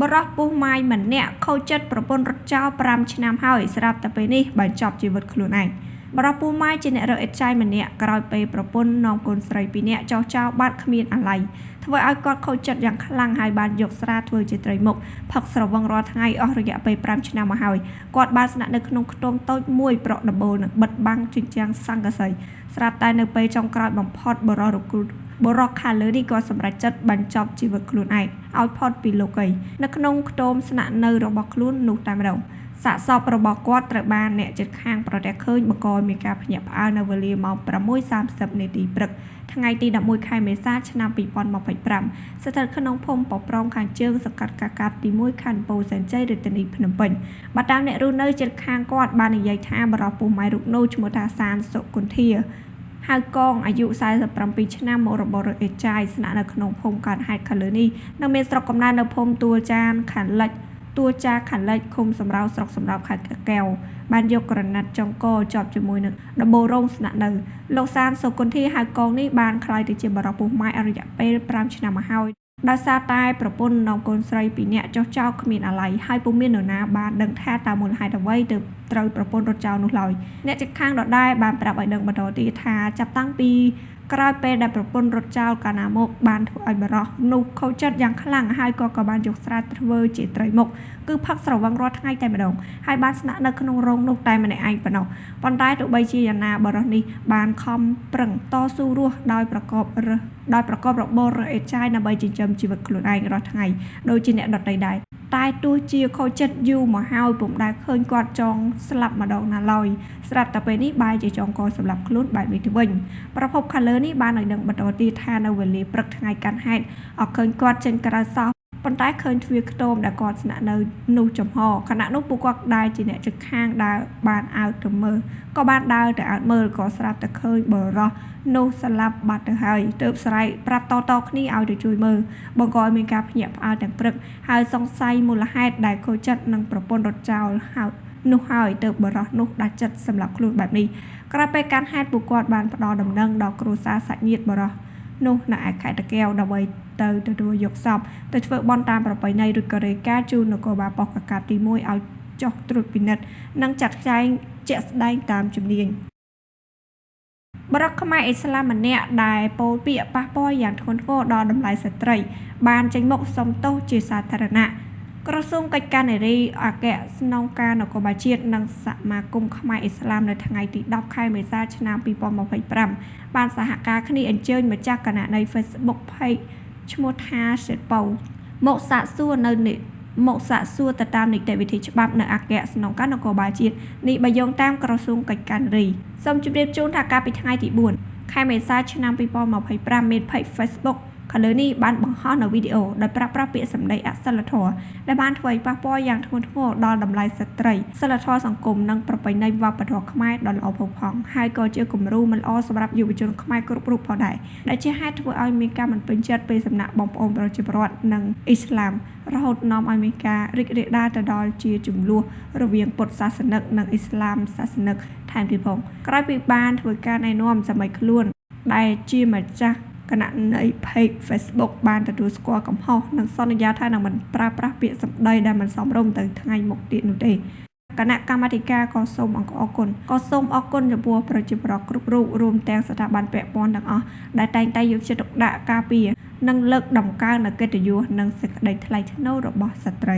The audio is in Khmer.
បរោះពុះម៉ាយម្នាក់ខូចចិត្តប្រពន្ធរត់ចោល5ឆ្នាំហើយស្រាប់តែពេលនេះបញ្ចប់ជីវិតខ្លួនឯងបរោះពុះម៉ាយជាអ្នករកអេតចាយម្នាក់ក្រោយពេលប្រពន្ធនាំកូនស្រី2នាក់ចោះចោលបាត់គ្មានអាល័យធ្វើឲ្យគាត់ខូចចិត្តយ៉ាងខ្លាំងហើយបានយកស្រាធ្វើជាត្រីមុខផឹកស្រវឹងរាល់ថ្ងៃអស់រយៈពេល5ឆ្នាំមកហើយគាត់បានស្នាក់នៅក្នុងខ្ទមតូចមួយប្រក់ដំបូលនិងបិទបាំងជញ្ជាំងស័ង្កសីស្រាប់តែនៅពេលចុងក្រោយបំផុតបរោះខាងលើនេះក៏សម្រេចចិត្តបញ្ចប់ជីវិតខ្លួនឯងឲ្យផុតពីលោកីនៅក្នុងខ្ទមស្នាក់នៅរបស់ខ្លួននោះតែម្ដងសាកសពរបស់គាត់ត្រូវបានអ្នកជិតខាងប្រទះឃើញបង្កឲ្យមានការភ្ញាក់ផ្អើលនៅវេលាម៉ោង 6:30 នាទីព្រឹកថ្ងៃទី11ខែមេសាឆ្នាំ2025ស្ថិតក្នុងភូមិប៉ប្រងខាងជើងសង្កាត់កាកាត់ទី1ខណ្ឌពោធិ៍សែនជ័យរាជធានីភ្នំពេញបើតាមអ្នករស់នៅជិតខាងគាត់បាននិយាយថាបរិសុទ្ធពុះម៉ាយរូបនោះឈ្មោះថាសានសុគន្ធាហៅកងអាយុ47ឆ្នាំមករបរអេតចាយស្នាក់នៅក្នុងភូមិកើតហេតុខាងលើនេះនៅមានស្រុកកំណើតនៅភូមិទួលចានខាងលិចឃុំសំរោស្រុកសំរោខេត្តតាកែវបានយកក្រណាត់ចុងកជាប់ជាមួយនឹងដំបូលរងស្នាក់នៅលោកសានសុគន្ធាហៅកងនេះបានក្លាយទៅជាបរិសុទ្ធពុះម៉ាយអរិយៈពេល5ឆ្នាំមកហើយដោយសារតែប្រពន្ធនាំកូនស្រី2នាក់ចុះចោលគ្មានអាល័យហើយពុំមាននរណាបានដឹងថាតើមូលហេតុអ្វីទើបត្រូវប្រពន្ធរត់ចោលនោះឡើយអ្នកជិតខាងដដែលបានប្រាប់ឲ្យដឹងបន្តទៀតថាចាប់តាំងពីក្រោយពេលដែលប្រពន្ធរត់ចោលកាលណាមកបានធ្វើឲ្យបរោះនោះខូចចិត្តយ៉ាងខ្លាំងហើយក៏បានយកស្រាធ្វើជាត្រីមុខគឺផឹកស្រវឹងរាល់ថ្ងៃតែម្ដងហើយបានស្នាក់នៅក្នុងរោងនោះតែម្នាក់ឯងប៉ុណ្ណោះប៉ុន្តែទោះបីជាយ៉ាងណាបរោះនេះបានខំប្រឹងតស៊ូរស់ដោយប្រកបរបររើអេតចាយដើម្បីចិញ្ចឹមជីវិតខ្លួនឯងរាល់ថ្ងៃដូចជាអ្នកដទៃដែរតែទោះជាខូចចិត្តយូរមកហើយពុំដែលឃើញគាត់ចង់ស្លាប់ម្ដងណាឡើយស្រាប់តែពេលនេះបែរជាចង់កសម្លាប់ខ្លួនបែបនេះទៅវិញប្រភពខាងលើនេះបានឲ្យដឹងបន្តទៀតថានៅវេលាព្រឹកថ្ងៃកាន់ហេតុអត់ឃើញគាត់ចេញក្រៅសោះប៉ុន្តែឃើញទ្វារខ្ទមដែលគាត់ស្នាក់នៅនោះចំហខណៈនោះពួកគាត់ដែលជាអ្នកជិតខាងដើរបានអើតទៅមើលក៏បានដើរទៅអើតមើលក៏ស្រាប់តែឃើញបរោះនោះស្លាប់បាត់ទៅហើយទើបស្រែកប្រាប់តគ្នាឲ្យទៅជួយមើលបង្កឲ្យមានការភ្ញាក់ផ្អើលទាំងព្រឹកហើយសង្ស័យមូលហេតុដែលខូចចិត្តនឹងប្រពន្ធរត់ចោលហើយទើបបរោះនោះដាច់ចិត្តសម្លាប់ខ្លួនបែបនេះក្រោយពេលកាន់ហេតុពួកគាត់បានផ្ដល់ដំណឹងដល់គ្រួសារសាច់ញាតិបរោះនោះនៅឯខេត្តតាកែវដើម្បីទៅទទួលយកសពទៅធ្វើបន់តាមប្រពៃណីឬក៏រាយការណ៍ជូននគរបាលប៉ុស្តិ៍កាកាត់ទី1ឲ្យចុះត្រួតពិនិត្យនិងចាត់ចែងជាក់ស្ដែងតាមជំនាញបរិសុទ្ធខ្មែរអ៊ីស្លាមម្នាក់ដែលពោលពាក្យប៉ះពាល់យ៉ាងធ្ងន់ធ្ងរដល់តម្លៃស្ត្រីបានចេញមុខសុំទោសជាសាធារណៈក្រសួងកិច្ចការនារីអគ្គស្នងការនគរបាលជាតិនិងសមាគមខ្មែរអ៊ីស្លាមនៅថ្ងៃទី10ខែមេសាឆ្នាំ2025បានសហការគ្នាអញ្ជើញម្ចាស់គណនី Facebook Page ឈ្មោះថាសេតប៉ូមកសាកសួរទៅតាមនីតិវិធីច្បាប់នៅអគ្គស្នងការនគរបាលជាតិនេះបើយោងតាមក្រសួងកិច្ចការនារីសូមជម្រាបជូនថាកាលពីថ្ងៃទី4ខែមេសាឆ្នាំ2025មាន Page Facebookខាងលើនេះបានបង្ហោះនៅវីដេអូដោយប្រើប្រាស់ពាក្យសម្ដីអសិលធម៌ដែលបានធ្វើឲ្យប៉ះពាល់យ៉ាងធ្ងន់ធ្ងរដល់តម្លៃស្ត្រីសិលធម៌សង្គមនិងប្រពៃណីវប្បធម៌ខ្មែរដ៏ល្អផូរផង់ហើយក៏ជាគំរូមិនល្អសម្រាប់យុវជនខ្មែរគ្រប់រូបផងដែរដែលជាហេតុធ្វើឲ្យមានការមិនពេញចិត្តពីសំណាក់បងប្អូនប្រជាពលរដ្ឋនិងអ៊ីស្លាមរហូតនាំឲ្យមានការរីករាលដាលទៅដល់ជាជម្លោះរវាងពុទ្ធសាសនិកនិងអ៊ីស្លាមសាសនិកថែមទៀតផងក្រោយពីបានធ្វើការណែនាំសម័យខ្លួនដែលជាម្ចាស់គណនី Page Facebook បានទទួលស្គាល់កំហុសនិងសន្យាថានឹងមិនប្រើប្រាស់ពាក្យសម្ដីដែលមិនសមរម្យទៅថ្ងៃមុខទៀតនោះទេគណៈកម្មាធិការក៏សូមអរគុណចំពោះប្រជាពលរដ្ឋគ្រប់រូបរួមទាំងស្ថាប័នពាក់ព័ន្ធទាំងអស់ដែលតែងតែយកចិត្តទុកដាក់ការពារនិងលើកតម្កើងនូវកិត្តិយសនិងសេចក្តីថ្លៃថ្នូររបស់ស្ត្រី